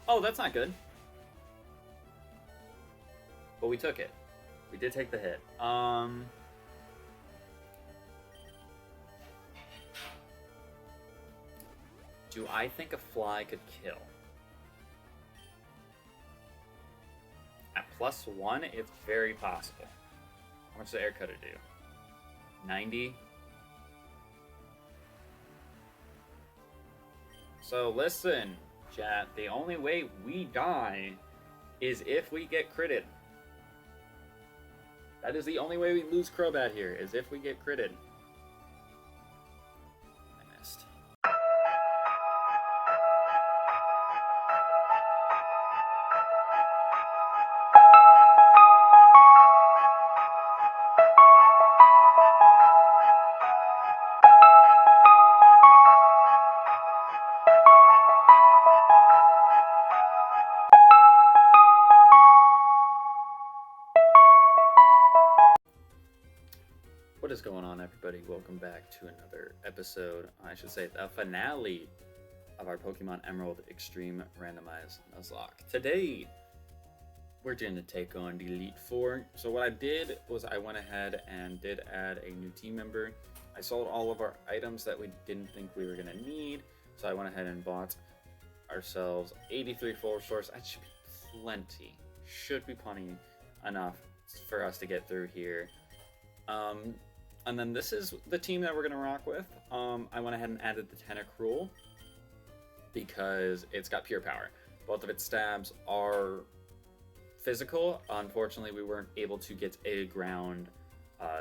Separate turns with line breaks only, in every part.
Oh, that's not good. But we took it. We did take the hit. Do I think a fly could kill? At +1, it's very possible. How much does air cutter do? 90? So listen, chat, the only way we die is if we get critted. That is the only way we lose Crobat here, is if we get critted. I missed. What is going on, everybody? Welcome back to another episode, I should say the finale of our Pokemon Emerald Extreme Randomize Nuzlocke. Today, we're going to take on the Elite Four. So what I did was I went ahead and did add a new team member. I sold all of our items that we didn't think we were going to need, so I went ahead and bought ourselves 83 full source. That should be plenty. Should be plenty enough for us to get through here. And then this is the team that we're going to rock with. I went ahead and added the Tentacruel because it's got pure power. Both of its stabs are physical. Unfortunately, we weren't able to get a ground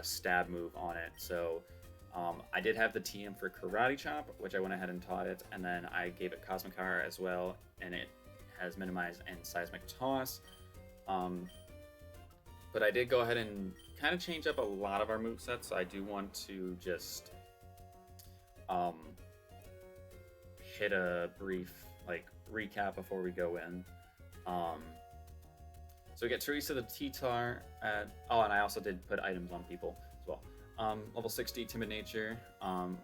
stab move on it. So I did have the TM for Karate Chop, which I went ahead and taught it. And then I gave it Cosmic Power as well. And it has Minimize and Seismic Toss. But I did go ahead and kind of change up a lot of our movesets, so I do want to just hit a brief recap before we go in. So we get Teresa the T-Tar at... Oh, and I also did put items on people as well. Level 60, Timid Nature.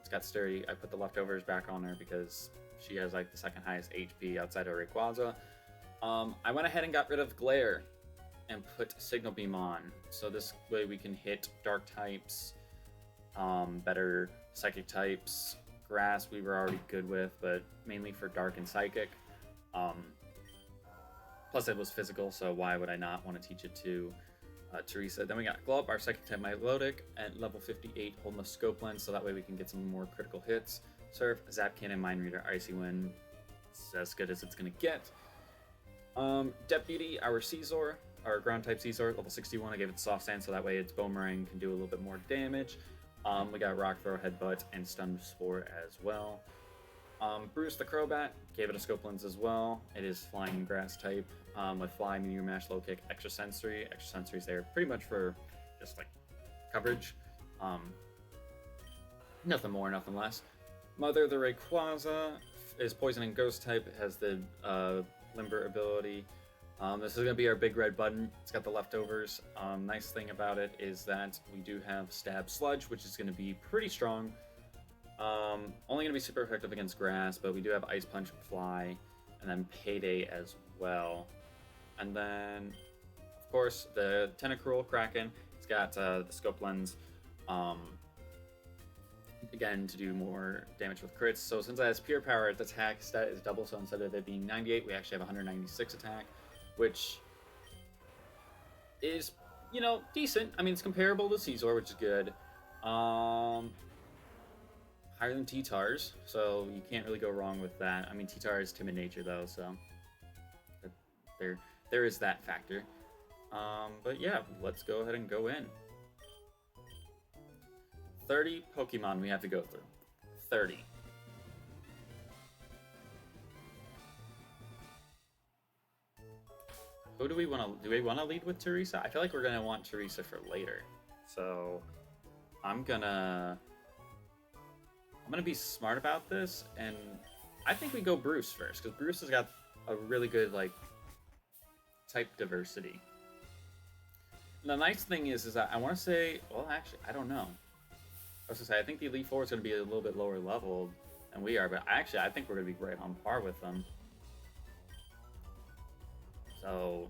It's got Sturdy. I put the leftovers back on her because she has the second highest HP outside of Rayquaza. I went ahead and got rid of Glare and put Signal Beam on, so this way we can hit dark types, better psychic types. Grass we were already good with, but mainly for dark and psychic. Plus it was physical, so why would I not want to teach it to Teresa? Then we got Glow Up, our psychic type Milotic at level 58, holding the scope lens, so that way we can get some more critical hits. Surf, Zap Cannon, Mind Reader, Icy Wind. It's as good as it's gonna get. Deputy, our Caesar. Our ground type Caesar, level 61, I gave it Soft Sand so that way its Boomerang can do a little bit more damage. We got Rock Throw, Headbutt, and Stun Spore as well. Bruce the Crobat, gave it a Scope Lens as well. It is Flying and Grass type, with Fly, Meteor Mash, Low Kick, Extra Sensory. Extra Sensory is there pretty much for just coverage. Nothing more, nothing less. Mother the Rayquaza is Poison and Ghost type. It has the Limber ability. This is going to be our big red button. It's got the leftovers. Nice thing about it is that we do have Stab Sludge, which is going to be pretty strong. Only going to be super effective against grass, but we do have Ice Punch, Fly, and then Payday as well. And then, of course, the Tentacruel Kraken. It's got the Scope Lens, again, to do more damage with crits. So since it has pure power, its attack stat is double, so instead of it being 98, we actually have 196 attack. Which is, decent. I mean, it's comparable to Caesar, which is good. Higher than T-Tars, so you can't really go wrong with that. I mean, T-Tar is Timid Nature, though, so there is that factor. But yeah, let's go ahead and go in. 30 Pokemon we have to go through. 30. Who do we want to... Do we want to lead with Teresa? I feel like we're going to want Teresa for later. So, I'm gonna be smart about this, and I think we go Bruce first, because Bruce has got a really good, type diversity. And the nice thing is that I want to say... Well, actually, I don't know. I was going to say, I think the Elite Four is going to be a little bit lower level than we are, but actually, I think we're going to be right on par with them. So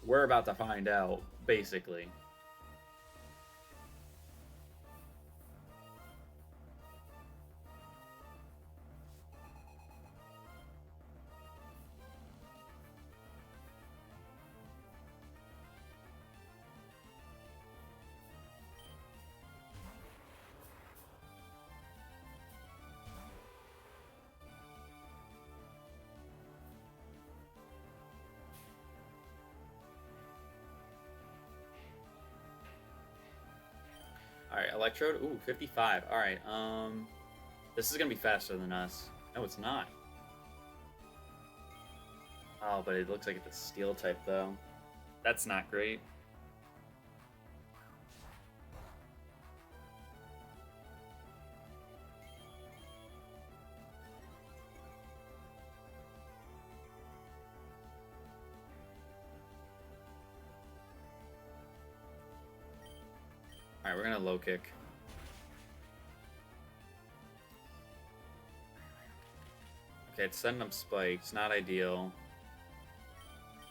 we're about to find out, basically. Alright, Electrode. Ooh, 55. Alright, this is gonna be faster than us. No, it's not. Oh, but it looks like it's a Steel type, though. That's not great. Alright, we're gonna low kick. Okay, it's setting up spikes. Not ideal.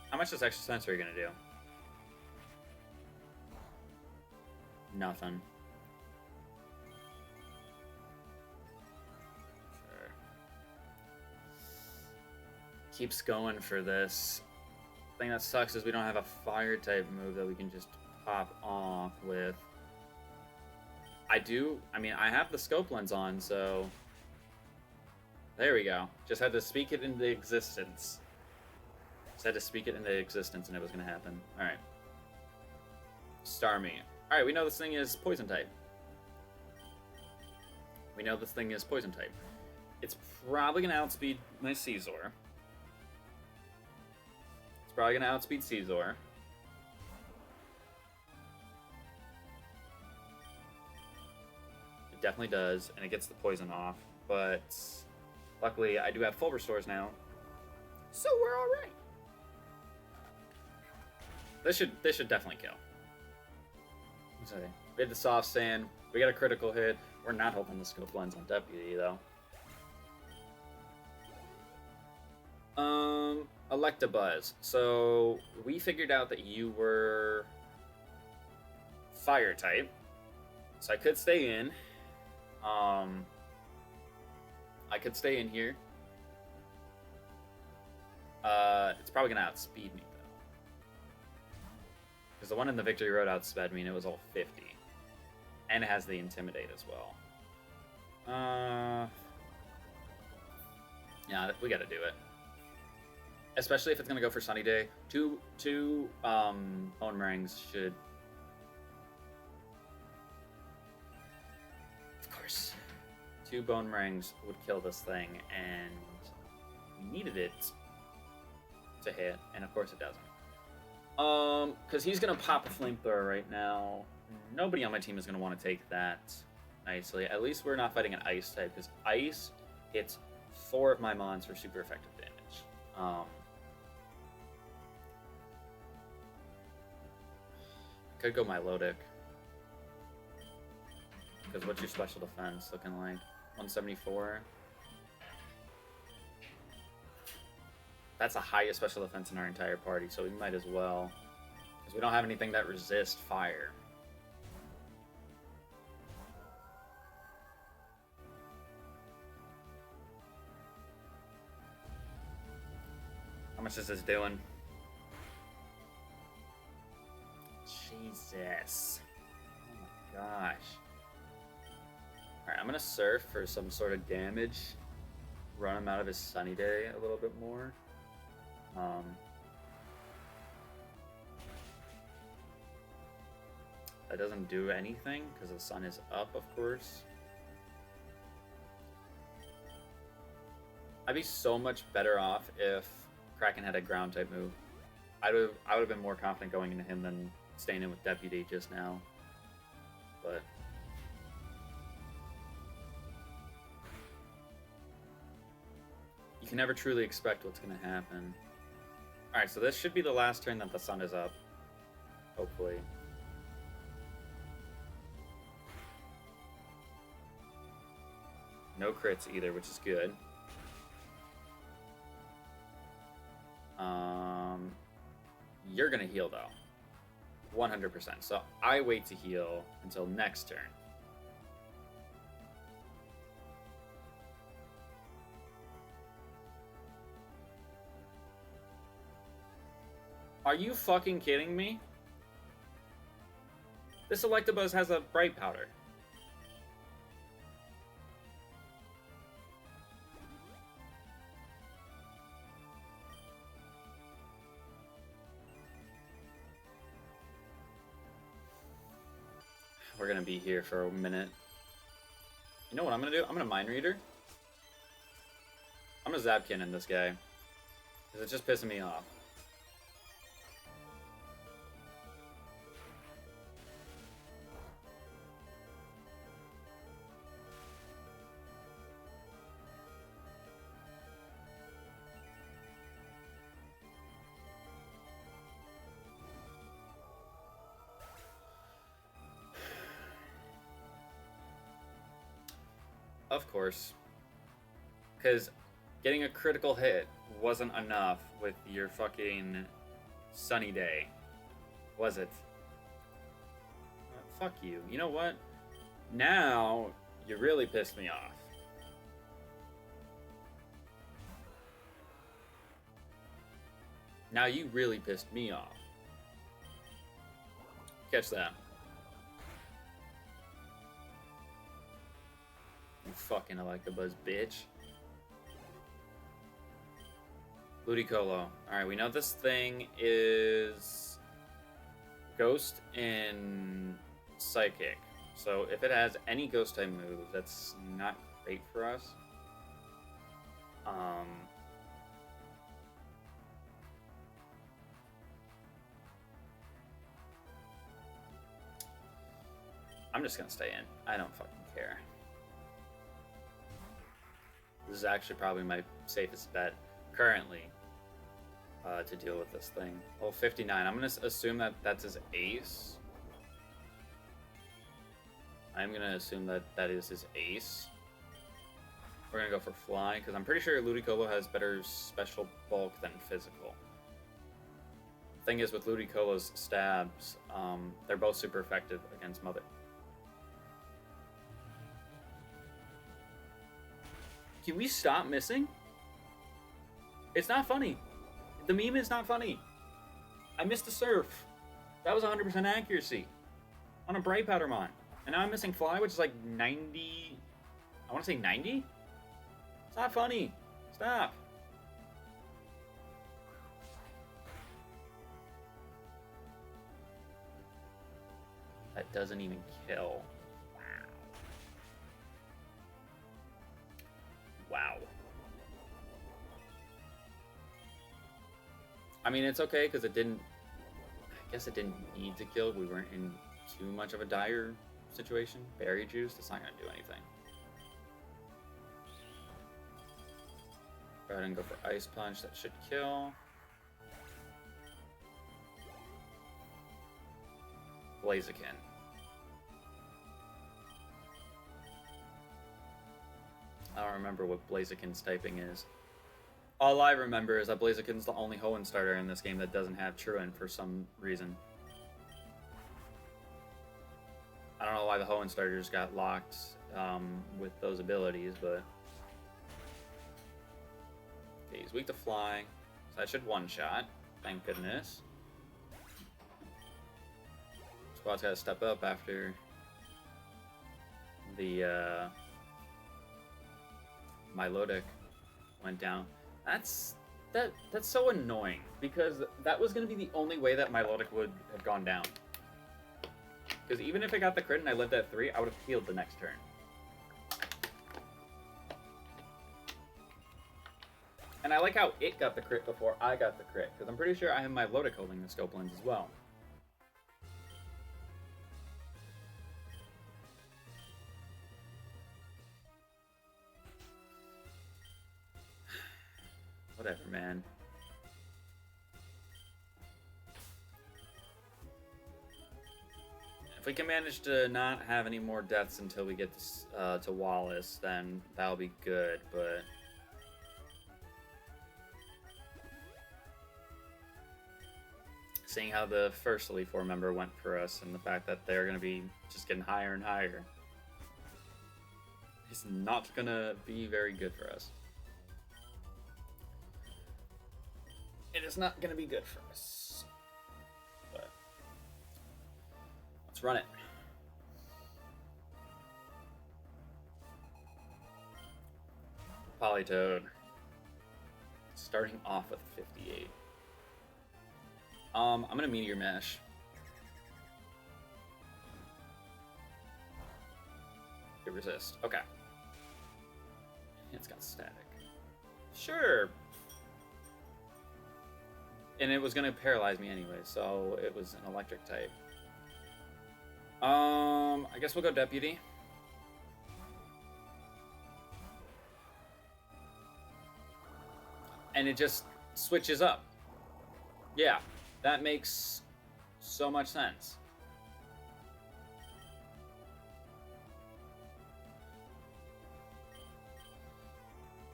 How much is extra sensory gonna do? Nothing. Sure. Keeps going for this. The thing that sucks is we don't have a fire type move that we can just pop off with. I have the scope lens on, so there we go. Just had to speak it into existence. Just had to speak it into existence and it was going to happen. Alright. Starmie. Alright, we know this thing is poison type. It's probably going to outspeed my Caesar. It definitely does, and it gets the poison off. But luckily, I do have full restores now, so we're all right. This should definitely kill. Sorry. We had the soft sand. We got a critical hit. We're not hoping the scope lens on Deputy though. Electabuzz. So we figured out that you were fire type, so I could stay in. I could stay in here. It's probably gonna outspeed me though, because the one in the Victory Road outsped me, and it was all 50, and it has the Intimidate as well. Yeah, we gotta do it. Especially if it's gonna go for Sunny Day. Two Bone Meringues should. Of course. 2 Bone Meringues would kill this thing, and we needed it to hit, and of course it doesn't. Because he's gonna pop a flamethrower right now. Nobody on my team is gonna want to take that nicely. At least we're not fighting an ice type, because ice hits 4 of my mons for super effective damage. Could go Milotic. Because what's your special defense looking like? 174? That's the highest special defense in our entire party, so we might as well. Because we don't have anything that resists fire. How much is this doing? Jesus. Oh my gosh. Alright, I'm gonna surf for some sort of damage. Run him out of his Sunny Day a little bit more. That doesn't do anything because the sun is up, of course. I'd be so much better off if Kraken had a ground type move. I would have been more confident going into him than staying in with Deputy just now. But you can never truly expect what's going to happen. Alright, so this should be the last turn that the sun is up. Hopefully. No crits either, which is good. You're gonna heal though. 100%. So I wait to heal until next turn. Are you fucking kidding me? This Electabuzz has a Bright Powder. We're gonna be here for a minute. You know what I'm gonna do? I'm gonna Mind Reader. I'm gonna Zapkin in this guy. Because it's just pissing me off. Of course. Because getting a critical hit wasn't enough with your fucking sunny day, was it? Fuck you. You know what? Now, you really pissed me off. Now you really pissed me off. Catch that. You fucking Electabuzz, bitch. Ludicolo. Alright, we know this thing is Ghost and Psychic. So if it has any Ghost type moves, that's not great for us. I'm just gonna stay in. I don't fucking care. This is actually probably my safest bet currently to deal with this thing. Well, 59. I'm going to assume that that's his ace. I'm going to assume that that is his ace. We're going to go for Fly, because I'm pretty sure Ludicolo has better special bulk than physical. Thing is, with Ludicolo's stabs, they're both super effective against Mother. Can we stop missing? It's not funny. The meme is not funny. I missed a Surf. That was 100% accuracy on a Bright Powdermon. And now I'm missing Fly, which is like 90... I want to say 90? It's not funny. Stop. That doesn't even kill. Wow. I mean, it's okay because it didn't... I guess it didn't need to kill. We weren't in too much of a dire situation. Berry Juice, that's not going to do anything. Go ahead and go for Ice Punch. That should kill. Blaziken. I don't remember what Blaziken's typing is. All I remember is that Blaziken's the only Hoenn starter in this game that doesn't have Truant for some reason. I don't know why the Hoenn starters got locked with those abilities, but... Okay, he's weak to Fly, so that should one-shot. Thank goodness. Squad's got to step up after the Milotic went down. That's so annoying, because that was going to be the only way that Milotic would have gone down. Because even if I got the crit and I lived at 3, I would have healed the next turn. And I like how it got the crit before I got the crit, because I'm pretty sure I have Milotic holding the scope lens as well. Whatever, man. If we can manage to not have any more deaths until we get to Wallace, then that'll be good, but... seeing how the first Elite Four member went for us, and the fact that they're going to be just getting higher and higher is not going to be very good for us. It is not going to be good for us. But let's run it. Polytoad. Starting off with 58. I'm gonna Meteor Mash. It resist. Okay. It's got static. Sure. And it was gonna paralyze me anyway, so it was an electric type. I guess we'll go Deputy. And it just switches up. Yeah, that makes so much sense.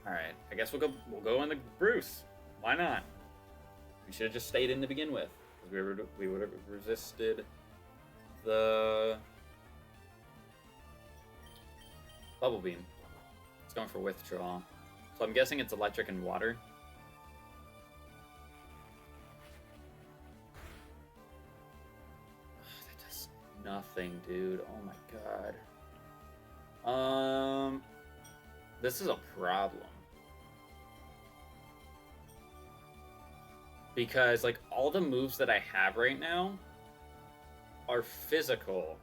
All right, I guess we'll go in the Bruce. Why not? We should have just stayed in to begin with, because we would have resisted the Bubble Beam. It's going for withdrawal, so I'm guessing it's electric and water. Nothing, dude. Oh my god. This is a problem. Because, like, all the moves that I have right now are physical.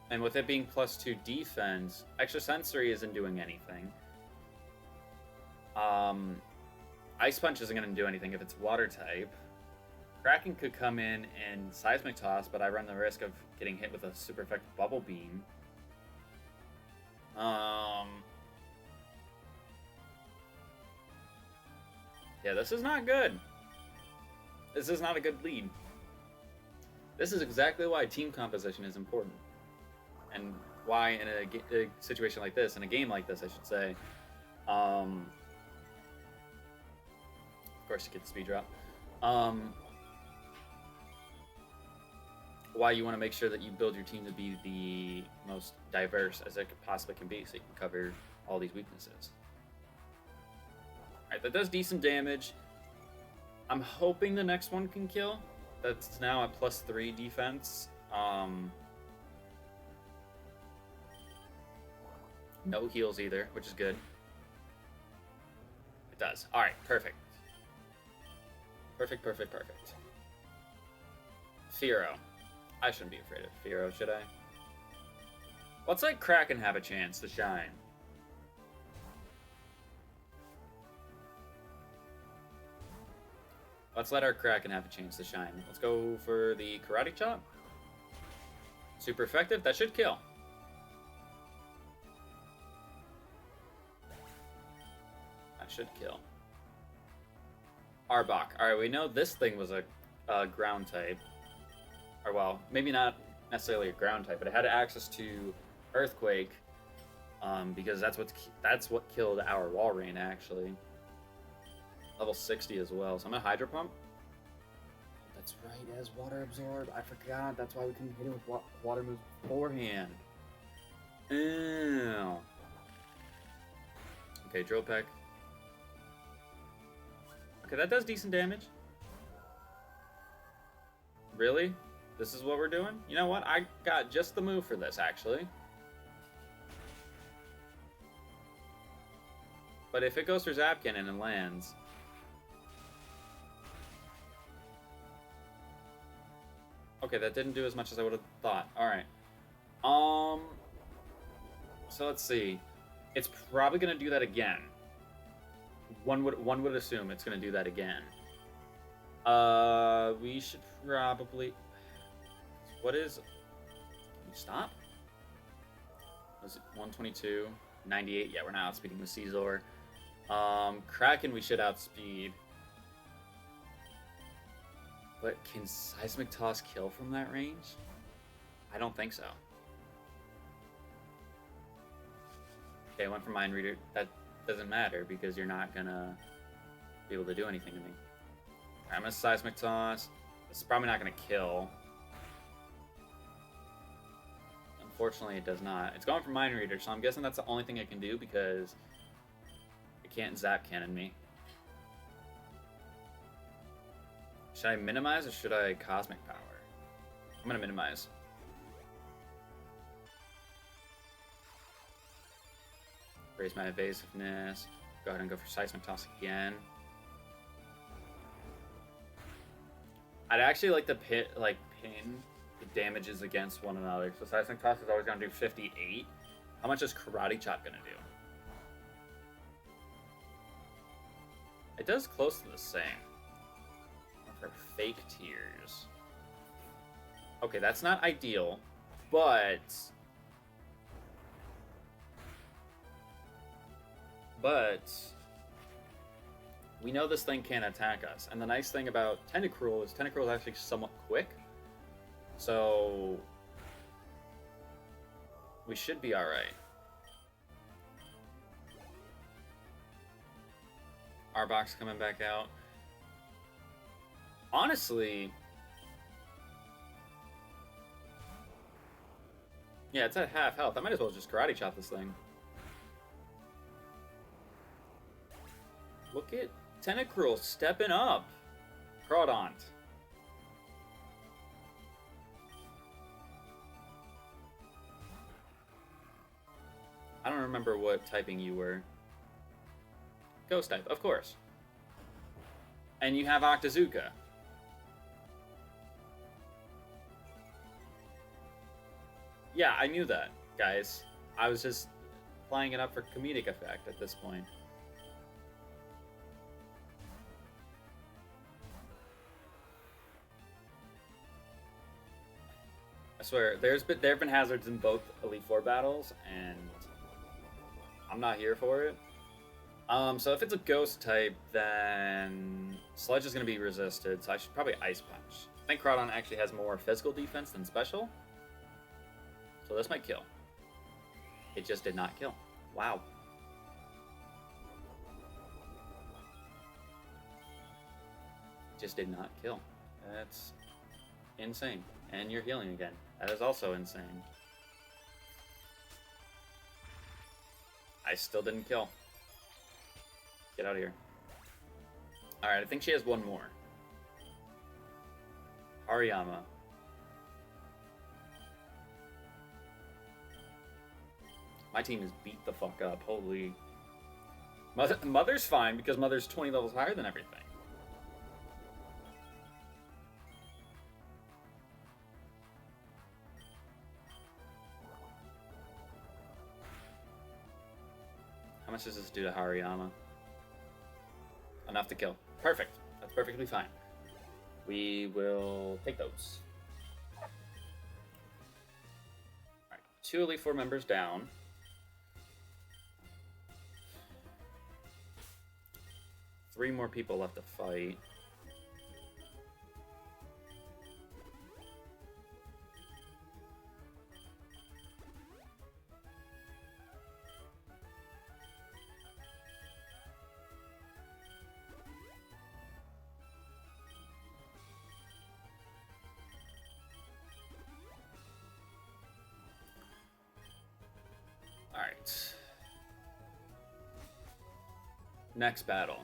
And with it being +2 defense, Extra Sensory isn't doing anything. Ice Punch isn't going to do anything if it's water type. Kraken could come in and Seismic Toss, but I run the risk of getting hit with a super effective Bubble Beam. Yeah, this is not good. This is not a good lead. This is exactly why team composition is important. And why in a situation like this, in a game like this, I should say, of course you get the speed drop, why you want to make sure that you build your team to be the most diverse as it possibly can be, so you can cover all these weaknesses. Alright, that does decent damage. I'm hoping the next one can kill. That's now at +3 defense. No heals either, which is good. It does. Alright, perfect. Perfect. Fearow. I shouldn't be afraid of Fearow, should I? Let's let Kraken have a chance to shine. Let's let our Kraken have a chance to shine. Let's go for the Karate Chop. Super effective. That should kill. That should kill. Arbok. Alright, we know this thing was a ground type. Or, well, maybe not necessarily a ground type, but it had access to Earthquake, because that's what killed our Walrein, actually. Level 60 as well, so I'm gonna Hydro Pump. That's right, as Water Absorb. I forgot, that's why we couldn't hit it with water moves beforehand. Ew. Okay, Drill Peck. Okay, that does decent damage. Really? This is what we're doing? You know what? I got just the move for this, actually. But if it goes for Zap Cannon and lands... Okay, that didn't do as much as I would have thought. Alright. So let's see. It's probably going to do that again. One would assume it's going to do that again. We should probably... What is... Can you stop? Was it 122? 98? Yeah, we're not outspeeding with Caesar. Kraken we should outspeed. But can Seismic Toss kill from that range? I don't think so. Okay, I went for Mind Reader. That doesn't matter because you're not gonna be able to do anything to me. Alright, I'm gonna Seismic Toss. This is probably not gonna kill. Unfortunately, it does not. It's going for Mind Reader, so I'm guessing that's the only thing it can do because it can't Zap Cannon me. Should I minimize or should I Cosmic Power? I'm gonna minimize. Raise my evasiveness. Go ahead and go for Seismic Toss again. I'd actually like to pin the damages against one another. So Seismic Toss is always gonna do 58. How much is Karate Chop gonna do? It does close to the same. For Fake Tears. Okay, that's not ideal, but we know this thing can't attack us. And the nice thing about Tentacruel is Tentacruel is actually somewhat quick. So we should be alright. Arbok's coming back out. Honestly, yeah, it's at half health. I might as well just Karate Chop this thing. Look at Tentacruel stepping up. Crawdont. I don't remember what typing you were. Ghost type, of course. And you have Octazooka. Yeah, I knew that, guys. I was just playing it up for comedic effect at this point. I swear, there have been hazards in both Elite Four battles, and I'm not here for it. So if it's a ghost type, then Sludge is going to be resisted, so I should probably Ice Punch. I think Crawdon actually has more physical defense than special, so this might kill. It just did not kill. Wow. Just did not kill. That's insane. And you're healing again. That is also insane. I still didn't kill. Get out of here. Alright, I think she has one more. Hariyama. My team is beat the fuck up. Holy. Mother's fine because Mother's 20 levels higher than everything. How much does this do to Hariyama? Enough to kill. Perfect. That's perfectly fine. We will take those. Alright, 2 Elite Four members down. Three more people left to fight. Alright. Next battle.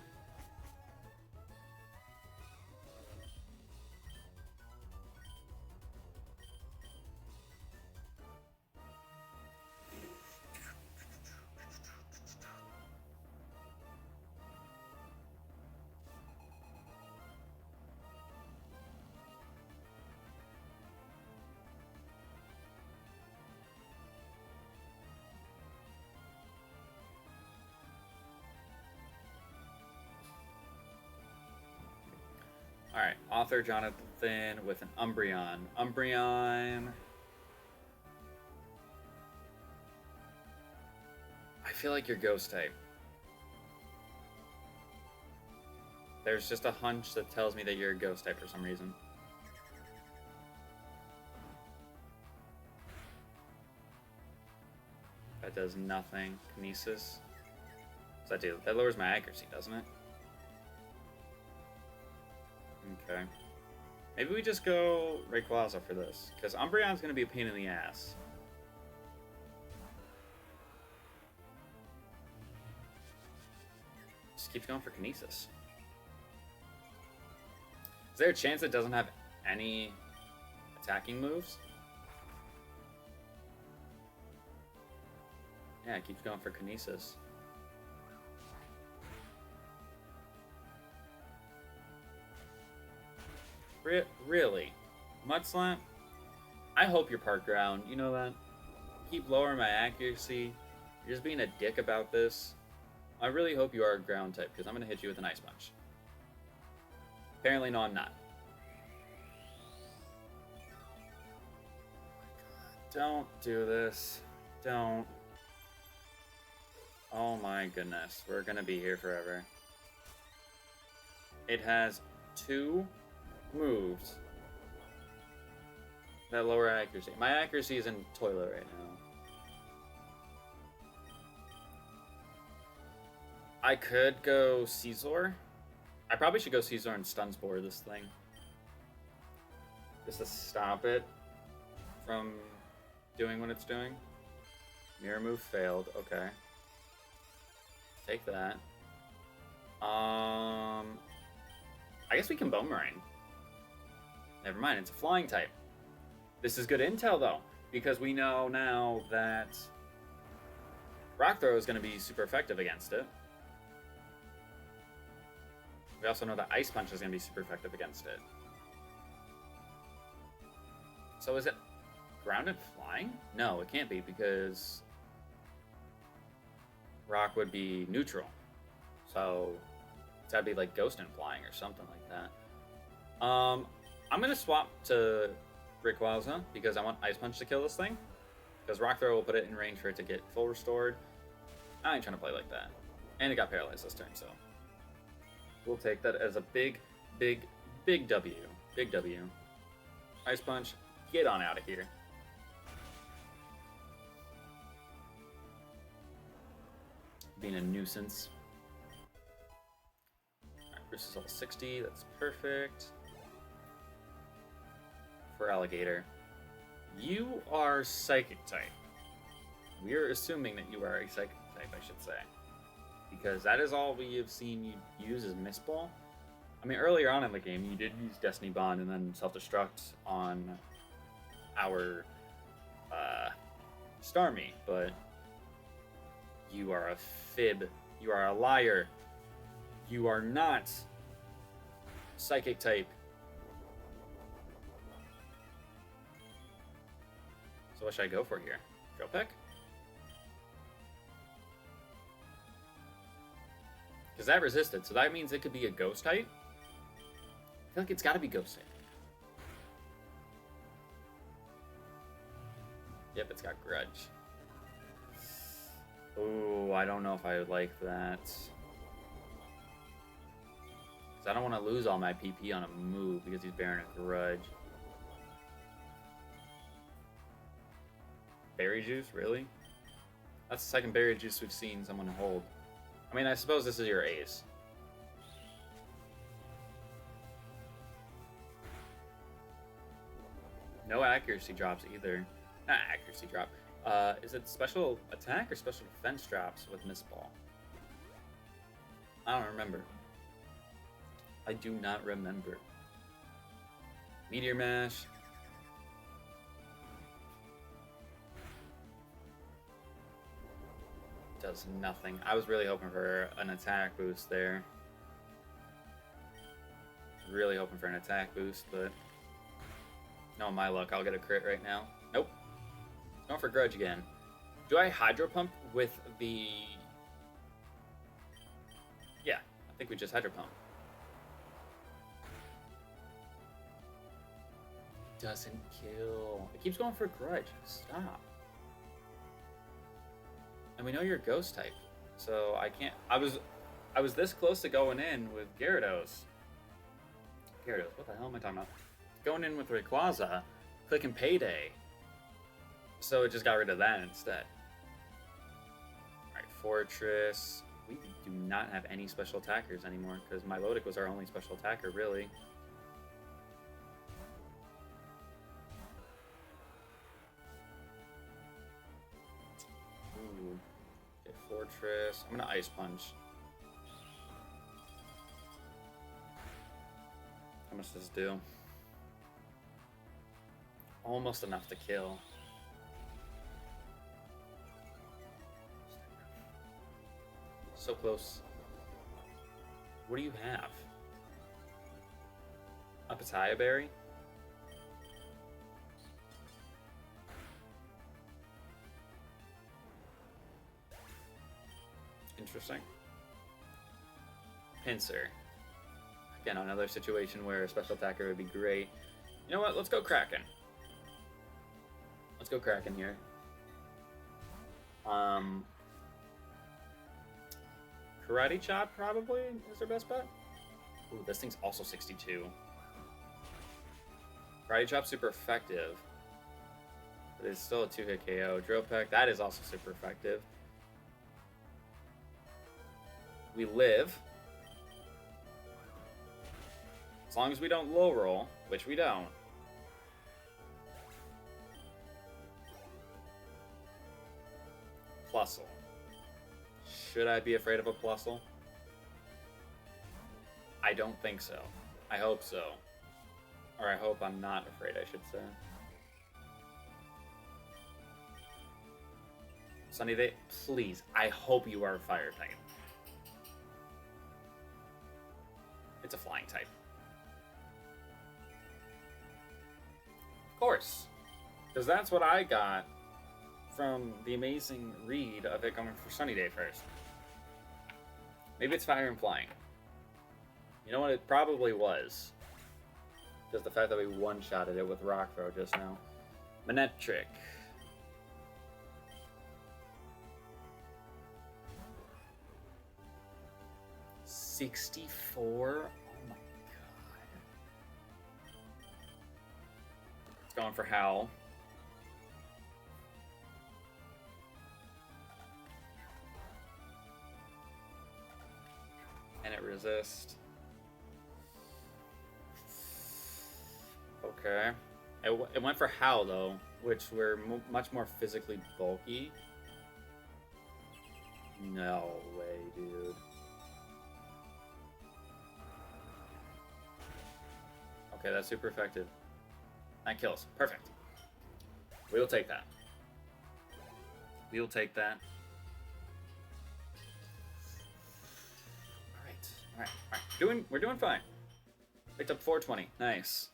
Alright, Author Jonathan with an Umbreon. Umbreon... I feel like you're Ghost type. There's just a hunch that tells me that you're a Ghost type for some reason. That does nothing. Kinesis. What's that do? That lowers my accuracy, doesn't it? Okay. Maybe we just go Rayquaza for this, because Umbreon's going to be a pain in the ass. Just keeps going for Kinesis. Is there a chance it doesn't have any attacking moves? Yeah, it keeps going for Kinesis. Really? Mudslap? I hope you're Park Ground. You know that? Keep lowering my accuracy. You're just being a dick about this. I really hope you are a ground type, because I'm going to hit you with an Ice Punch. Apparently, no, I'm not. Don't do this. Don't. Oh my goodness. We're going to be here forever. It has 2 moves that lower accuracy. My accuracy is in toilet right now. I could go Caesar. I probably should go Caesar and Stun Spore this thing. Just to stop it from doing what it's doing. Mirror move failed. Okay. Take that. I guess we can Boomerang. Never mind, it's a flying type. This is good intel, though, because we know now that Rock Throw is going to be super effective against it. We also know that Ice Punch is going to be super effective against it. So is it grounded flying? No, it can't be, because Rock would be neutral. So it's got to be like Ghost and Flying or something like that. I'm going to swap to Rayquaza because I want Ice Punch to kill this thing. Because Rock Throw will put it in range for it to get full restored. I ain't trying to play like that. And it got paralyzed this turn, so we'll take that as a big, big, big W. Big W. Ice Punch, get on out of here. Being a nuisance. Alright, Bruce is level 60, that's perfect. For Alligator. You are Psychic type. We are assuming that you are a Psychic type, I should say. Because that is all we have seen you use is Miss Ball. I mean, earlier on in the game, you did use Destiny Bond and then Self-Destruct on our Starmie, but you are a fib. You are a liar. You are not Psychic type. So what should I go for here? Drill Peck? Because that resisted, so that means it could be a Ghost type. I feel like it's got to be Ghost type. Yep, it's got Grudge. Ooh, I don't know if I would like that. Because I don't want to lose all my PP on a move because he's bearing a Grudge. Berry Juice, really? That's the second Berry Juice we've seen someone hold. I mean, I suppose this is your ace. No accuracy drops either. Not accuracy drop. Is it special attack or special defense drops with Miss Ball? I don't remember. I do not remember. Meteor Mash. Does nothing. I was really hoping for an attack boost there. Really hoping for an attack boost, but no, my luck. I'll get a crit right now. Nope. Going for Grudge again. Do I Hydro Pump with the... Yeah, I think we just Hydro Pump. Doesn't kill. It keeps going for Grudge. Stop. And we know you're a Ghost type, so I can't. I was this close to going in with Gyarados. What the hell am I talking about? Going in with Rayquaza, clicking Payday. So it just got rid of that instead. Alright, Fortress. We do not have any special attackers anymore, because Milotic was our only special attacker, really. Fortress. I'm gonna Ice Punch. How much does this do? Almost enough to kill. So close. What do you have? A Pitaya Berry? Interesting. Pincer. Again, another situation where a special attacker would be great. You know what? Let's go Kraken. Let's go Kraken here. Karate Chop probably is their best bet. Ooh, this thing's also 62. Karate Chop super effective, but it's still a 2-hit KO. Drill Peck, that is also super effective. We live. As long as we don't low roll, which we don't. Plusle. Should I be afraid of a Plusle? I don't think so. I hope so. Or I hope I'm not afraid, I should say. Sunny Day, please. I hope you are a fire type. It's a flying type. Of course. Because that's what I got from the amazing read of it coming for Sunny Day first. Maybe it's fire and flying. You know what? It probably was. Just the fact that we one-shotted it with Rock Throw just now. Manectric. $64? Oh my god. It's going for Howl. And it resists. Okay. It went for Howl, though, which were much more physically bulky. No way, dude. Okay, that's super effective. That kills. Perfect. We will take that. We will take that. All right. We're doing fine. Picked up 420. Nice.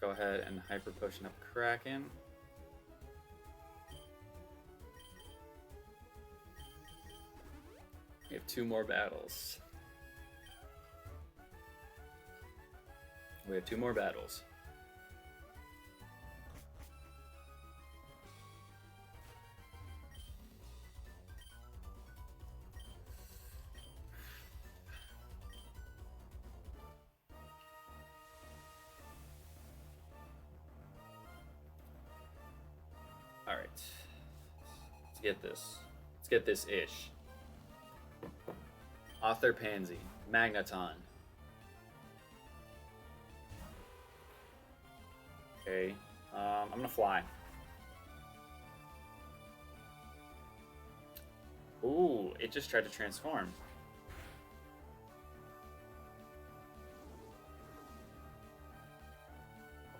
Go ahead and hyper potion up Kraken. We have 2 more battles. We have 2 more battles. All right. Let's get this. Let's get this ish. Author Pansy, Magneton. Okay, I'm gonna fly. Ooh, it just tried to transform.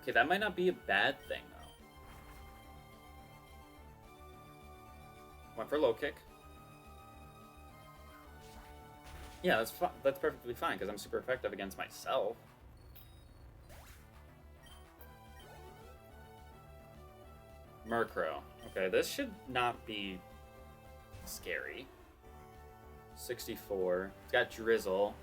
Okay, that might not be a bad thing, though. Went for low kick. Yeah, that's perfectly fine, because I'm super effective against myself. Murkrow. Okay, this should not be scary. 64. It's got Drizzle.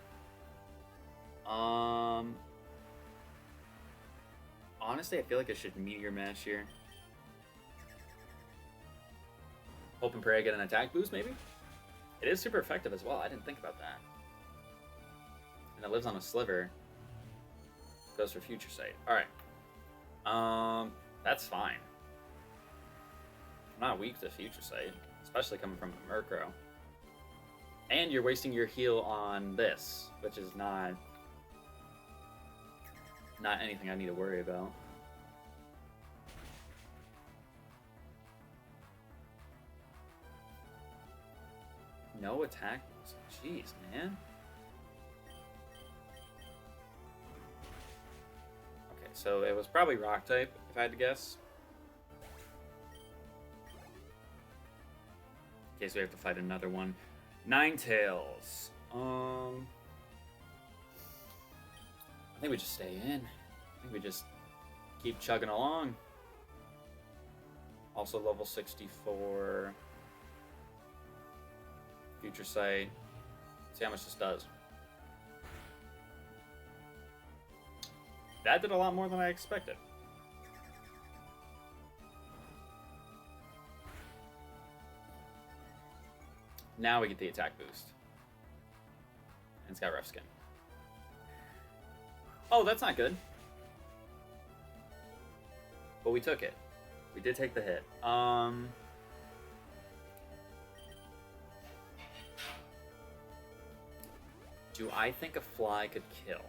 Honestly, I feel like I should Meteor Mash here. Hope and pray I get an attack boost, maybe? It is super effective as well. I didn't think about that. And it lives on a sliver. Goes for Future Sight. Alright. That's fine. I'm not weak to Future Sight, especially coming from a Murkrow. And you're wasting your heal on this, which is not anything I need to worry about. No attack. Jeez, man. Okay, so it was probably rock type, if I had to guess. Okay, so we have to fight another one. Ninetales. I think we just stay in. I think we just keep chugging along. Also level 64. Future Sight. See how much this does. That did a lot more than I expected. Now we get the attack boost. And it's got rough skin. Oh, that's not good. But we took it. We did take the hit. Do I think a fly could kill?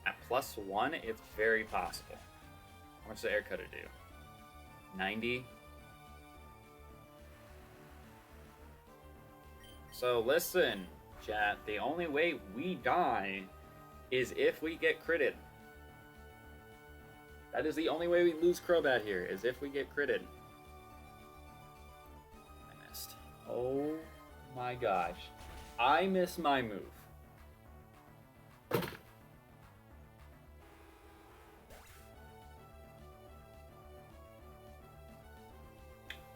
At +1, it's very possible. How much does the air cutter do? 90? So listen, chat, the only way we die is if we get critted. That is the only way we lose Crobat here, is if we get critted. I missed. Oh my gosh. I missed my move.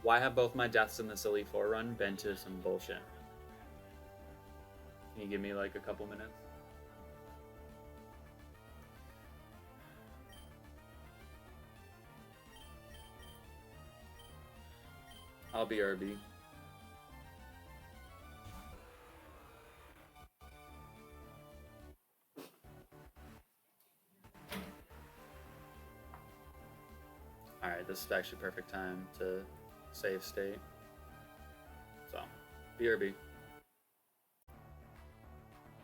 Why have both my deaths in this Elite Four run been to some bullshit? Can you give me like a couple minutes? I'll be RB. Alright, this is actually perfect time to save state. So, BRB.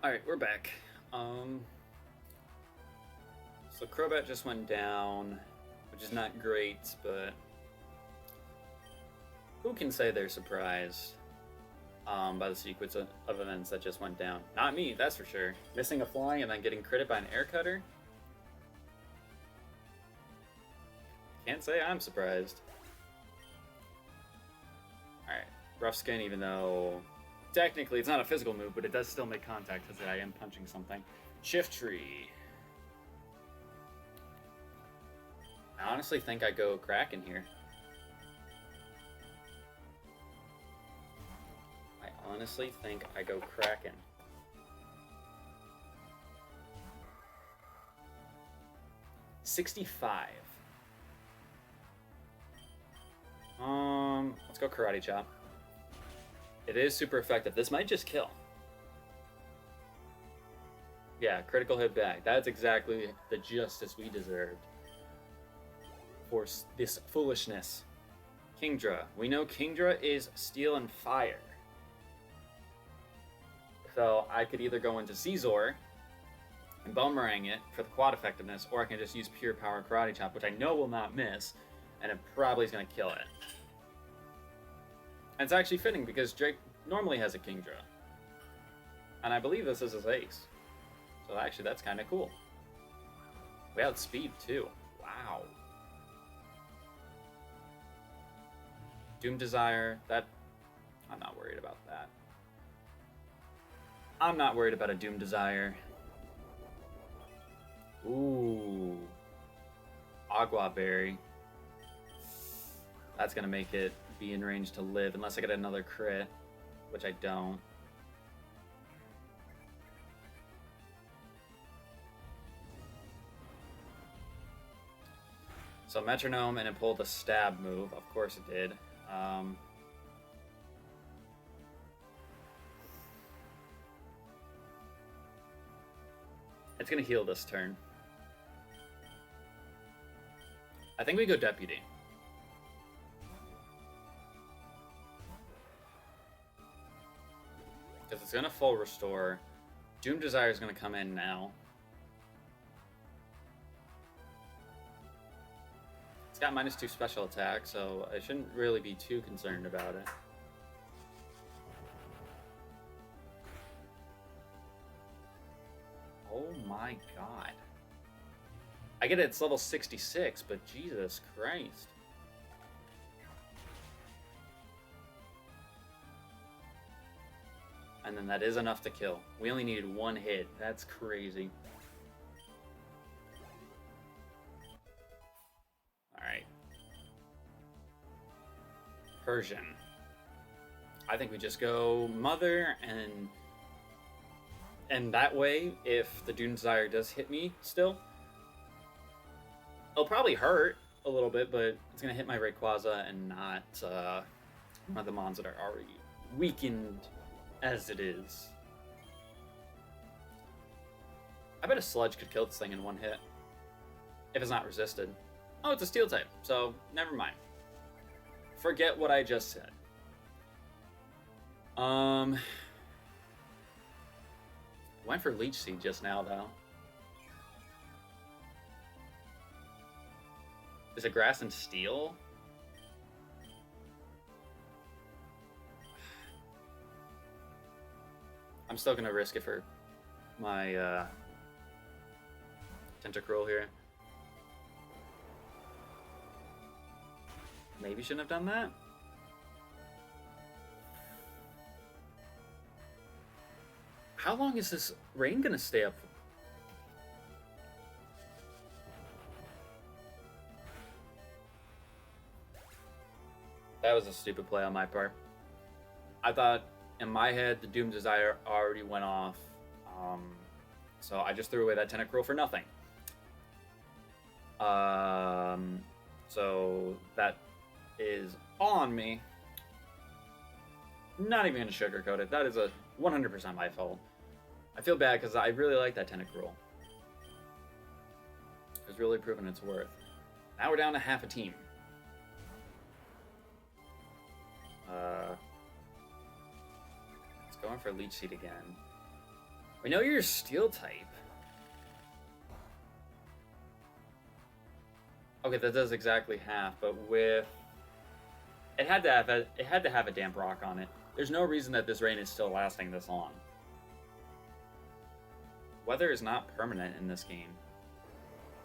Alright, we're back. So Crobat just went down, which is not great, but who can say they're surprised by the sequence of events that just went down? Not me, that's for sure. Missing a fly and then getting critted by an air cutter? Can't say I'm surprised. Alright, rough skin, even though technically it's not a physical move, but it does still make contact because I am punching something. Shift Tree. I honestly think I go Kraken here. I honestly think I go Kraken. $65. Let's go Karate Chop. It is super effective. This might just kill. Yeah, critical hit back. That's exactly the justice we deserved for this foolishness. Kingdra. We know Kingdra is Steel and Fire. So I could either go into Caesar and Boomerang it for the quad effectiveness, or I can just use pure power Karate Chop, which I know will not miss, and it probably is going to kill it. And it's actually fitting because Drake normally has a Kingdra. And I believe this is his ace. So actually that's kind of cool. We outspeed too. Wow. Doom Desire, that... I'm not worried about that. I'm not worried about a Doom Desire. Ooh. Agua Berry. That's going to make it be in range to live, unless I get another crit, which I don't. So Metronome, and it pulled a stab move. Of course it did. It's going to heal this turn. I think we go Deputy. Because it's going to full restore. Doom Desire is going to come in now. It's got -2 special attack, so I shouldn't really be too concerned about it. Oh my god. I get it's level 66, but Jesus Christ. And then that is enough to kill. We only needed one hit. That's crazy. Alright. Persian. I think we just go Mother, and that way, if the Dune Desire does hit me still, it'll probably hurt a little bit, but it's going to hit my Rayquaza and not one of the mons that are already weakened as it is. I bet a Sludge could kill this thing in one hit. If it's not resisted. Oh, it's a Steel type, so never mind. Forget what I just said. Went for Leech Seed just now, though. Is it Grass and Steel? I'm still gonna risk it for my Tentacruel here. Maybe shouldn't have done that. How long is this rain gonna stay up for? That was a stupid play on my part. I thought in my head the Doom Desire already went off, so I just threw away that Tentacruel for nothing. So that is on me. Not even gonna sugarcoat it. That is a 100% my fault. I feel bad because I really like that Tentacruel. It's really proven its worth. Now we're down to half a team. Let's go in for Leech Seed again. We know you're Steel type. Okay, that does exactly half, but with it had to have a damp rock on it. There's no reason that this rain is still lasting this long. Weather is not permanent in this game.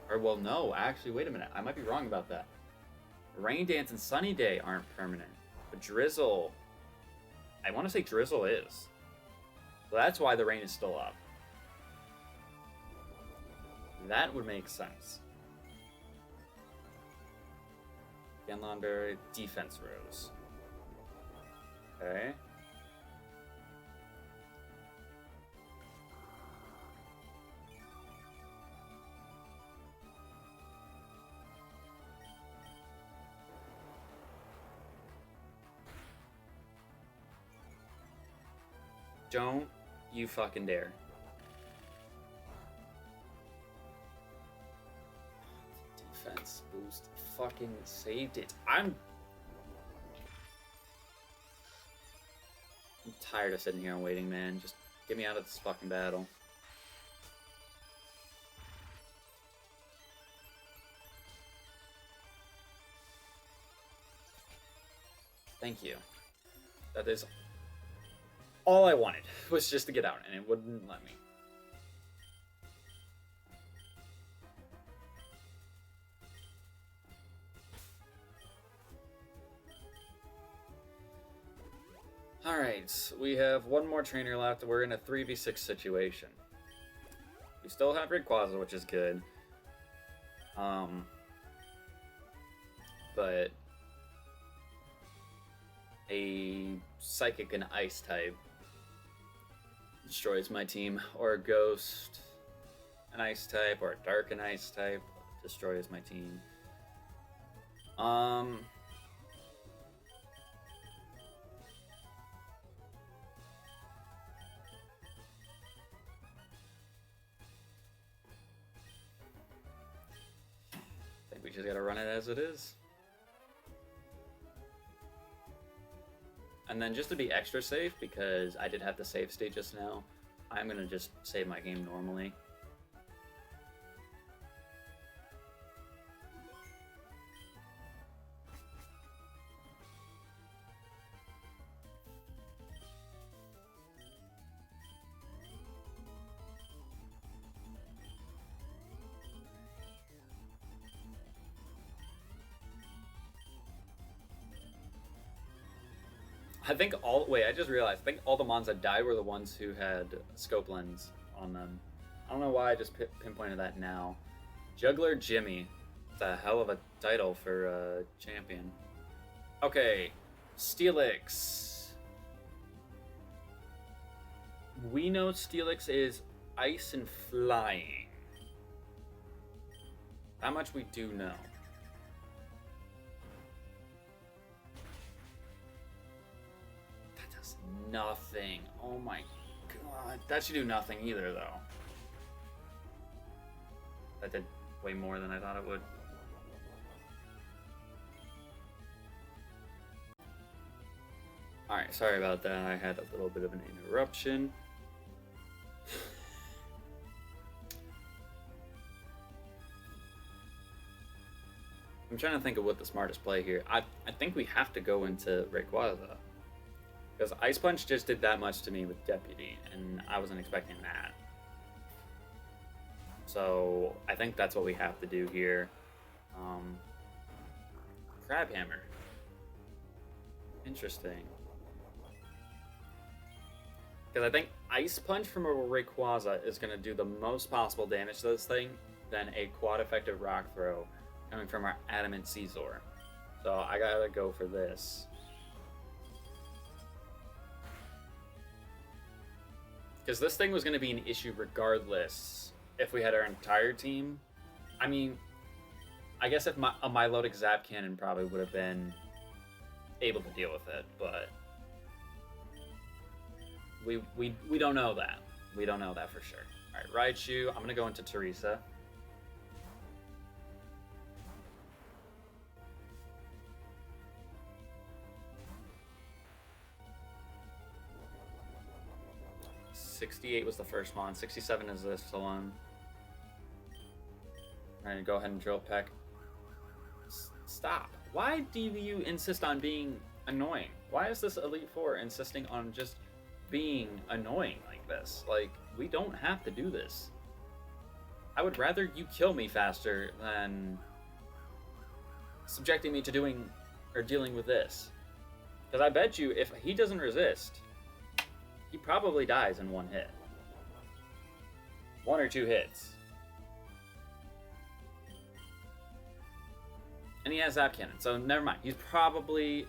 Or, well, no, actually, wait a minute. I might be wrong about that. Rain Dance and Sunny Day aren't permanent. But Drizzle... I want to say Drizzle is. So that's why the rain is still up. That would make sense. Genlander, Defense Rose. Okay. Don't you fucking dare. Defense boost fucking saved it. I'm tired of sitting here and waiting, man. Just get me out of this fucking battle. Thank you. That is all I wanted, was just to get out, and it wouldn't let me. Alright, we have one more trainer left. We're in a 3v6 situation. We still have Rayquaza, which is good. But a Psychic and Ice type destroys my team, or a Ghost and Ice type, or a Dark and Ice type destroys my team. I think we just gotta run it as it is. And then just to be extra safe, because I did have the save state just now, I'm going to just save my game normally. I think I just realized. I think all the Mons that died were the ones who had scope lens on them. I don't know why I just pinpointed that now. Juggler Jimmy. It's a hell of a title for champion. Okay, Steelix. We know Steelix is ice and flying. How much we do know. That does nothing. Oh my god. That should do nothing either, though. That did way more than I thought it would. Alright, sorry about that. I had a little bit of an interruption. I'm trying to think of what the smartest play here. I think we have to go into Rayquaza. Because Ice Punch just did that much to me with Deputy, and I wasn't expecting that. So I think that's what we have to do here. Crab Hammer. Interesting. Because I think Ice Punch from a Rayquaza is going to do the most possible damage to this thing than a quad effective Rock Throw coming from our Adamant Scizor. So I gotta go for this. Because this thing was going to be an issue regardless if we had our entire team. I mean, I guess if a Milotic Zap Cannon probably would have been able to deal with it, but we don't know that. We don't know that for sure. Alright, Raichu, I'm going to go into Teresa. $68 was the first one. 67 is this one. Alright, go ahead and Drill Peck. Stop. Why do you insist on being annoying? Why is this Elite Four insisting on just being annoying like this? Like, we don't have to do this. I would rather you kill me faster than subjecting me to doing or dealing with this. Because I bet you if he doesn't resist, he probably dies in one hit. 1 or 2 hits. And he has Zap Cannon, so never mind. He's probably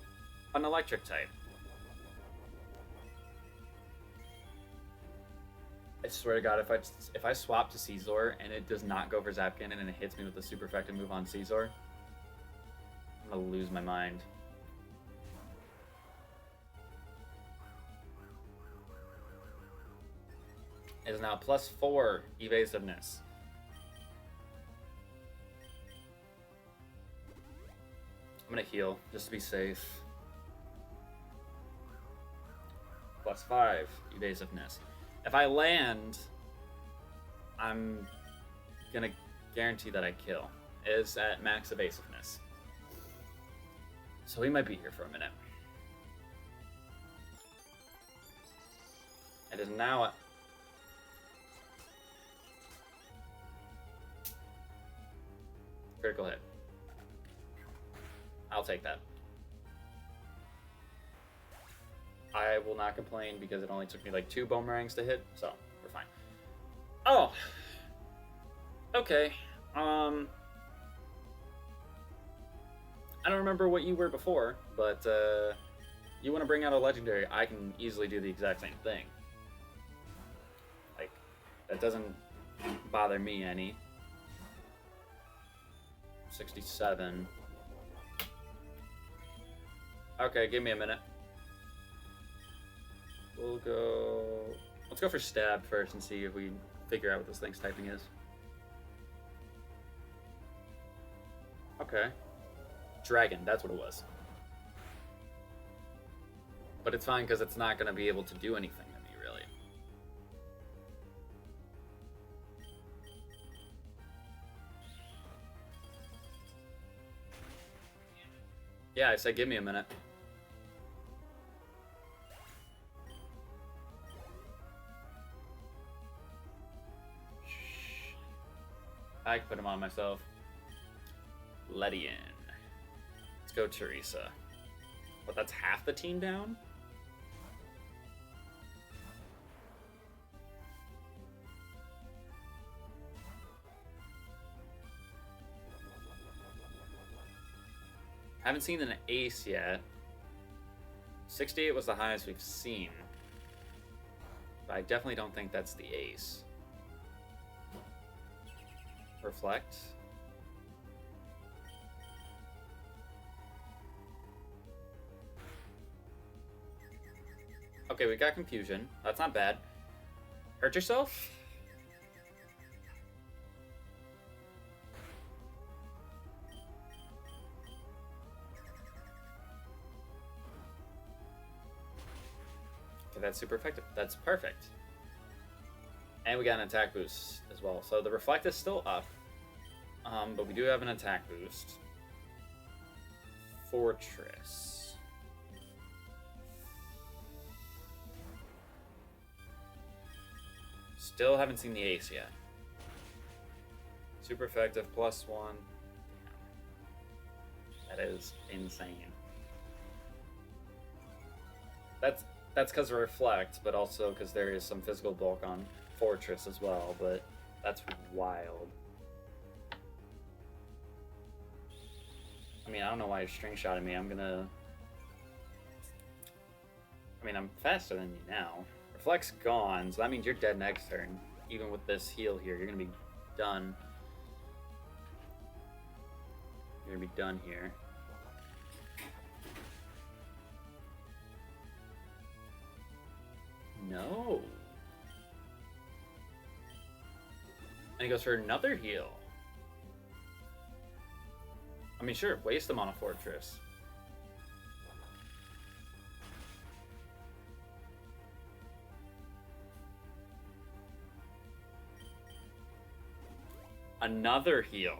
an electric type. I swear to God, if I swap to Scizor and it does not go for Zap Cannon and it hits me with a super effective move on Scizor, I'm gonna lose my mind. It is now +4 evasiveness. I'm gonna heal just to be safe. +5 evasiveness. If I land, I'm gonna guarantee that I kill. It is at max evasiveness. So we might be here for a minute. It is now at critical hit. I'll take that. I will not complain because it only took me like 2 Boomerangs to hit, so we're fine. Oh! Okay. I don't remember what you were before, but you want to bring out a legendary, I can easily do the exact same thing. Like, that doesn't bother me any. 67. Okay, give me a minute. We'll go... Let's go for Stab first and see if we figure out what this thing's typing is. Okay. Dragon, that's what it was. But it's fine because it's not going to be able to do anything to me, really. Yeah, I said give me a minute. I can put him on myself. Ledian. Let's go Teresa. But that's half the team down? Haven't seen an ace yet. 68 was the highest we've seen. But I definitely don't think that's the ace. Reflect. Okay, we got confusion. That's not bad. Hurt yourself? Okay, that's super effective. That's perfect. And we got an attack boost as well. So the reflect is still up. But we do have an attack boost. Fortress. Still haven't seen the ace yet. Super effective, +1. That is insane. That's because of reflect, but also because there is some physical bulk on Fortress as well, but that's wild. I mean, I don't know why you're string shotting me. I'm faster than you now. Reflect's gone, so that means you're dead next turn. Even with this heal here, you're gonna be done. You're gonna be done here. No. And he goes for another heal. I mean, sure, waste them on a fortress. Another heal.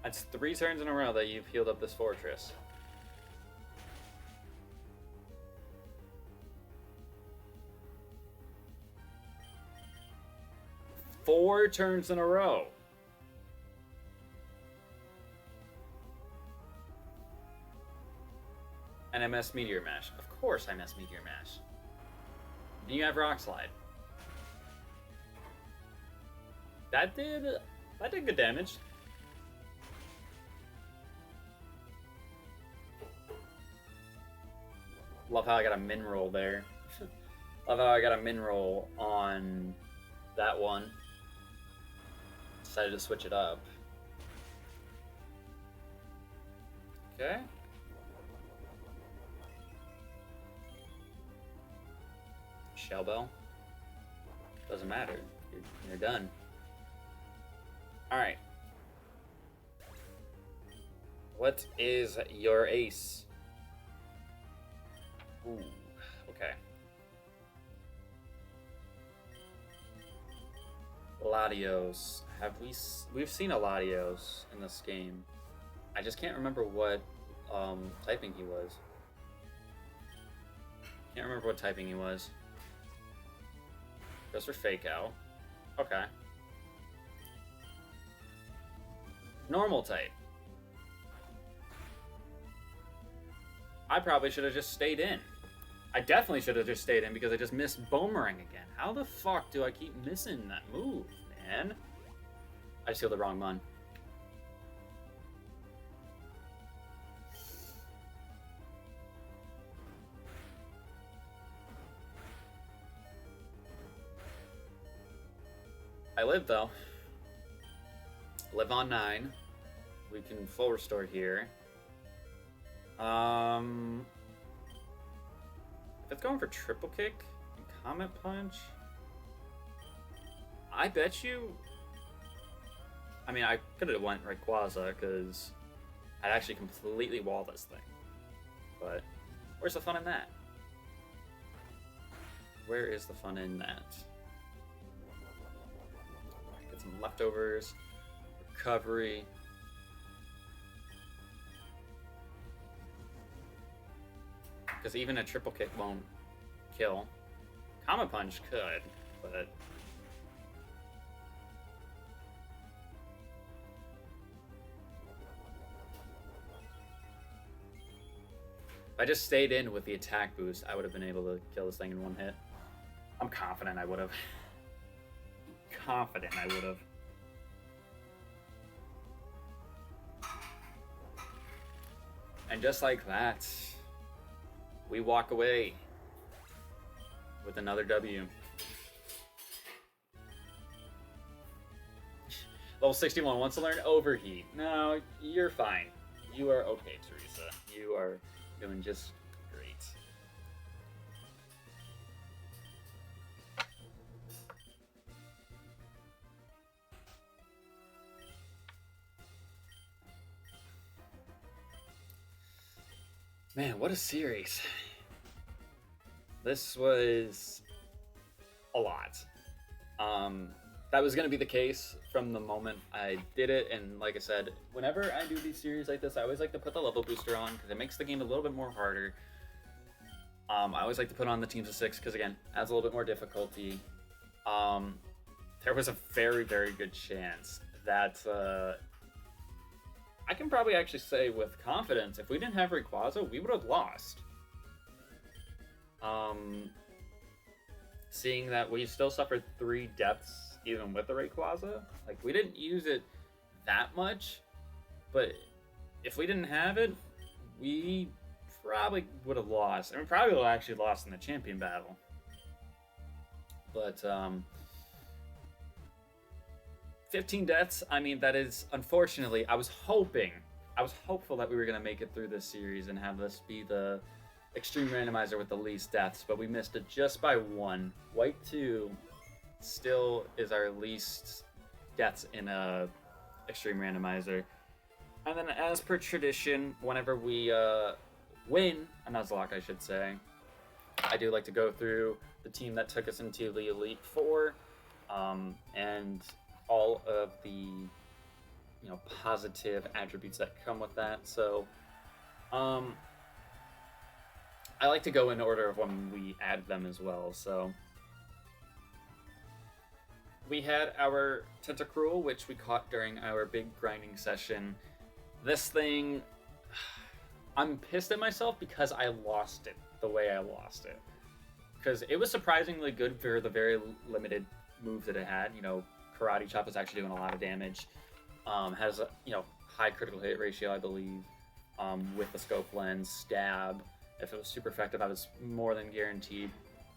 That's 3 turns in a row that you've healed up this fortress. Four turns in a row. And I missed Meteor Mash. Of course I missed Meteor Mash. And you have Rock Slide. That did good damage. Love how I got a min roll there. Love how I got a min roll on that one. Decided to switch it up. Okay. Shell Bell. Doesn't matter. You're done. Alright. What is your ace? Ooh, okay. Latios. We've seen a Latios in this game. I just can't remember what typing he was. Can't remember what typing he was. Goes for Fake Out. Okay. Normal type. I probably should have just stayed in. I definitely should have just stayed in because I just missed Boomerang again. How the fuck do I keep missing that move, man? I just healed the wrong mon. I live though. Live on 9. We can full restore here. If it's going for triple kick and Comet Punch, I bet you. I mean, I could have went Rayquaza because I'd actually completely wall this thing. But where's the fun in that? Where is the fun in that? Get some leftovers. Recovery. Because even a triple kick won't kill. Comet Punch could, but... If I just stayed in with the attack boost, I would have been able to kill this thing in one hit. I'm confident I would have. Confident I would have. And just like that, we walk away with another W. Level 61 wants to learn Overheat. No, you're fine. You are okay, Teresa. You are doing just great. Man, what a series. This was a lot. That was going to be the case from the moment I did it, and like I said, whenever I do these series like this, I always like to put the level booster on because it makes the game a little bit more harder. I always like to put on the teams of 6 because, again, adds a little bit more difficulty. There was a very, very good chance that I can probably actually say with confidence, if we didn't have Rayquaza, we would have lost. Seeing that we still suffered 3 deaths even with the Rayquaza, like, we didn't use it that much, but if we didn't have it, we probably would have lost. I mean, probably would have actually lost in the champion battle. But 15 deaths, I mean, that is, unfortunately, I was hopeful that we were going to make it through this series and have this be the Extreme Randomizer with the least deaths, but we missed it just by 1. White 2 still is our least deaths in a Extreme Randomizer. And then, as per tradition, whenever we win a Nuzlocke, I should say, I do like to go through the team that took us into the Elite Four, and all of the positive attributes that come with that. So, I like to go in order of when we add them as well. So, we had our Tentacruel, which we caught during our big grinding session. This thing, I'm pissed at myself because I lost it the way I lost it. Because it was surprisingly good for the very limited moves that it had. Karate Chop is actually doing a lot of damage. Has a high critical hit ratio, I believe, with the scope lens. Stab, if it was super effective, I was more than guaranteed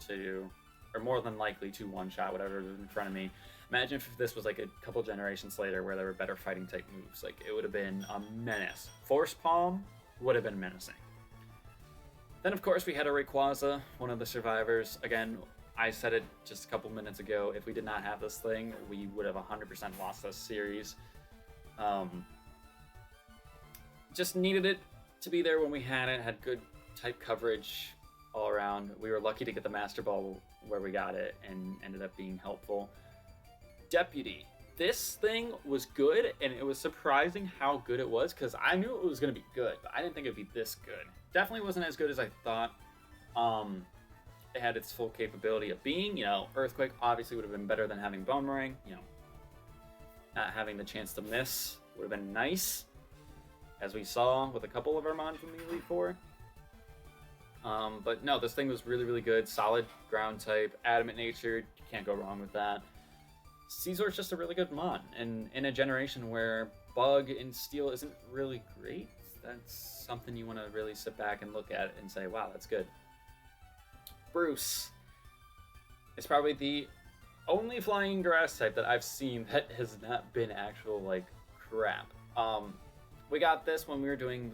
to, or more than likely to one-shot whatever was in front of me. Imagine if this was like a couple generations later where there were better fighting type moves. Like, it would have been a menace. Force Palm would have been menacing. Then, of course, we had a Rayquaza, one of the survivors. Again, I said it just a couple minutes ago. If we did not have this thing, we would have 100% lost this series. Just needed it to be there when we had it. Had good type coverage all around. We were lucky to get the Master Ball where we got it and ended up being helpful. Deputy. This thing was good, and it was surprising how good it was, because I knew it was going to be good, but I didn't think it would be this good. Definitely wasn't as good as I thought. It had its full capability of being, Earthquake obviously would have been better than having Boomerang. Not having the chance to miss would have been nice, as we saw with a couple of our mons in the Elite Four. But no, this thing was really, really good. Solid ground type, adamant natured. You can't go wrong with that. Caesar's just a really good mon, and in a generation where Bug and Steel isn't really great, that's something you want to really sit back and look at and say, wow, that's good. Bruce is probably the only flying grass type that I've seen that has not been actual, crap. We got this when we were doing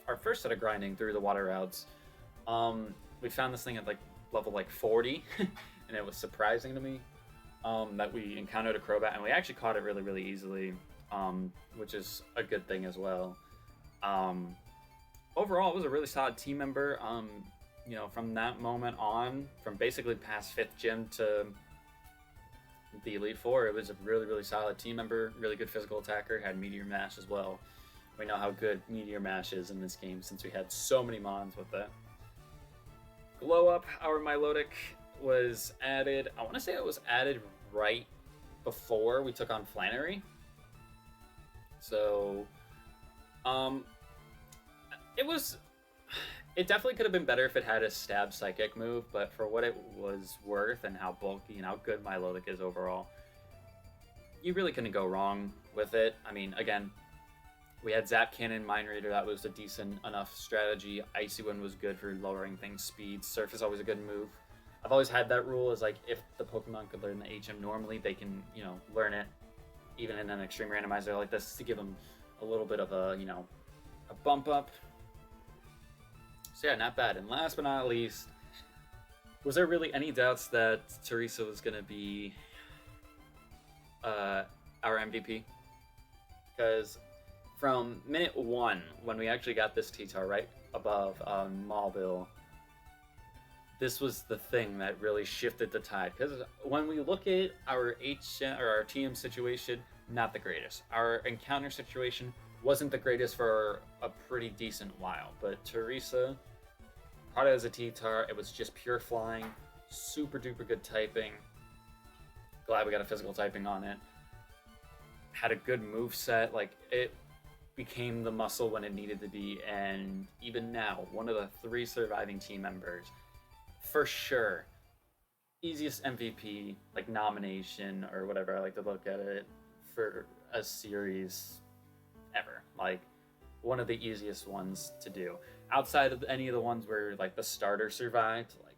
our first set of grinding through the water routes. We found this thing at level 40, and it was surprising to me that we encountered a Crobat, and we actually caught it really, really easily, which is a good thing as well. Overall, it was a really solid team member. From that moment on, from basically past 5th gym to the Elite Four, it was a really, really solid team member, really good physical attacker, had Meteor Mash as well. We know how good Meteor Mash is in this game since we had so many mons with it. Glow Up, our Milotic, was added, I want to say it was added right before we took on Flannery. So, it definitely could have been better if it had a stab psychic move, but for what it was worth and how bulky and how good Milotic is overall, you really couldn't go wrong with it. I mean, again, We had Zap Cannon, Mind Reader, that was a decent enough strategy. Icy Wind was good for lowering things speed. Surf is always a good move. I've always had that rule is like if the Pokemon could learn the HM normally, they can, learn it even in an extreme randomizer like this to give them a little bit of a, a bump up. So yeah, not bad. And last but not least, was there really any doubts that Teresa was going to be our MVP? Because from minute one, when we actually got this T-Tar right above Maulville, this was the thing that really shifted the tide. Because when we look at our our TM situation, not the greatest. Our encounter situation wasn't the greatest for a pretty decent while. But Teresa, caught it as a T-Tar, it was just pure flying, super duper good typing. Glad we got a physical typing on it. Had a good move set, like it became the muscle when it needed to be, and even now, one of the 3 surviving team members, for sure, easiest MVP, like nomination or whatever I like to look at it, for a series ever. Like, one of the easiest ones to do. Outside of any of the ones where like the starter survived, like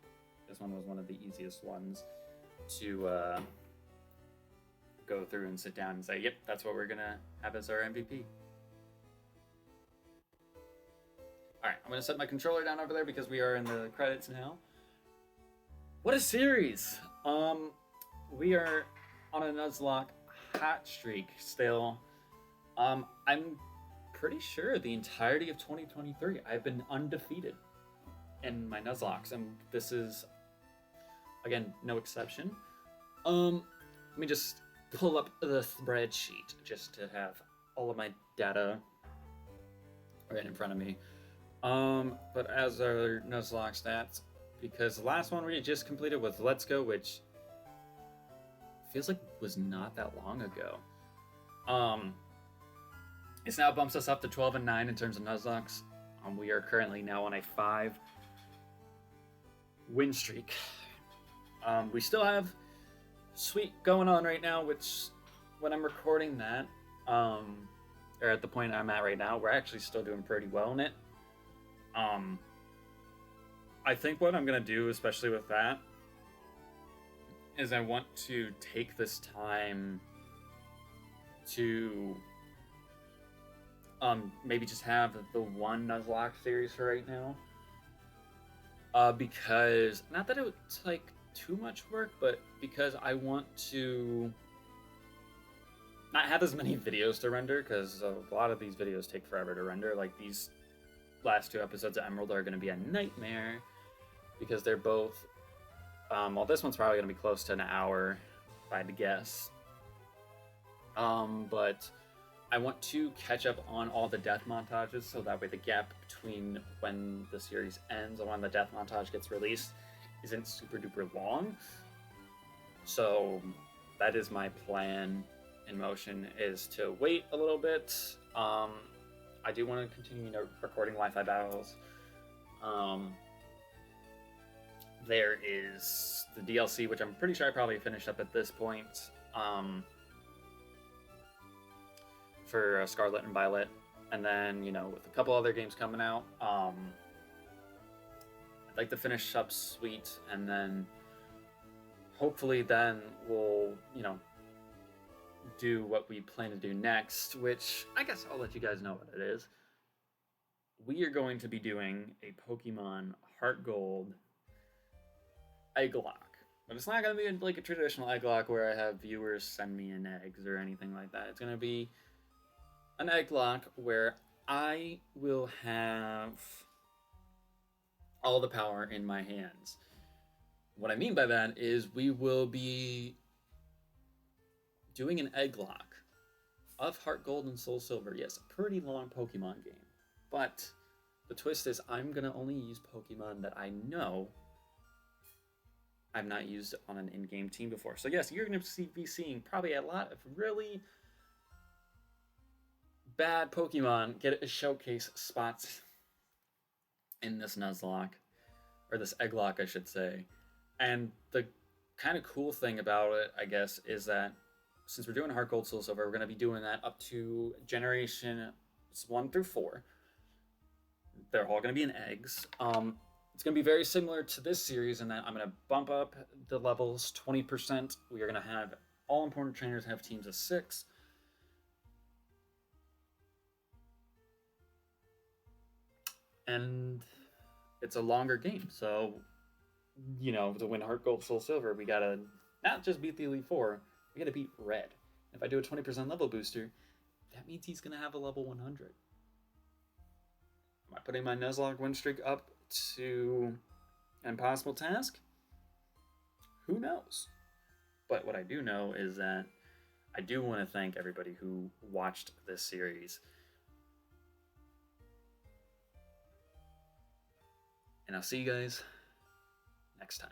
this one was one of the easiest ones to go through and sit down and say, yep, that's what we're gonna have as our MVP. Alright, I'm gonna set my controller down over there because we are in the credits now. What a series! We are on a Nuzlocke hot streak still. I'm pretty sure the entirety of 2023 I've been undefeated in my Nuzlocks, and this is, again, no exception. Let me just pull up the spreadsheet just to have all of my data right in front of me. But as our Nuzlocke stats, because the last one we just completed was Let's Go, which feels like was not that long ago. This now bumps us up to 12-9 in terms of Nuzlocks. We are currently now on a 5 win streak. We still have Sweet going on right now, which when I'm recording that, or at the point I'm at right now, we're actually still doing pretty well in it. I think what I'm going to do, especially with that, is I want to take this time to maybe just have the one Nuzlocke series for right now. Because, not that it's like too much work, but because I want to not have as many videos to render, because a lot of these videos take forever to render. Like these last 2 episodes of Emerald are going to be a nightmare because they're both well, this one's probably going to be close to an hour if I had to guess, but I want to catch up on all the death montages so that way the gap between when the series ends and when the death montage gets released isn't super duper long. So that is my plan in motion, is to wait a little bit. I do want to continue recording Wi-Fi battles. There is the DLC, which I'm pretty sure I probably finished up at this point, for Scarlet and Violet. And then, with a couple other games coming out, I'd like to finish up Sweet, and then hopefully then we'll, do what we plan to do next, which I guess I'll let you guys know what it is. We are going to be doing a Pokemon Heart Gold egg lock. But it's not going to be like a traditional egg lock where I have viewers send me in eggs or anything like that. It's going to be an egg lock where I will have all the power in my hands. What I mean by that is we will be doing an egg lock of Heart Gold and Soul Silver. Yes, a pretty long Pokemon game. But the twist is I'm going to only use Pokemon that I know I've not used on an in-game team before. So yes, you're going to be seeing probably a lot of really bad Pokemon get a showcase spots in this Nuzlocke, or this egg lock, I should say. And the kind of cool thing about it, I guess, is that since we're doing Heart Gold Soul Silver, we're going to be doing that up to Generation It's 1 through 4. They're all going to be in eggs. It's going to be very similar to this series in that I'm going to bump up the levels 20%. We are going to have all important trainers have teams of 6. And it's a longer game. So, to win Heart Gold, Soul Silver, we got to not just beat the Elite Four, we got to beat Red. If I do a 20% level booster, that means he's going to have a level 100. Am I putting my Nuzlocke win streak up to an impossible task? Who knows? But what I do know is that I do want to thank everybody who watched this series. And I'll see you guys next time.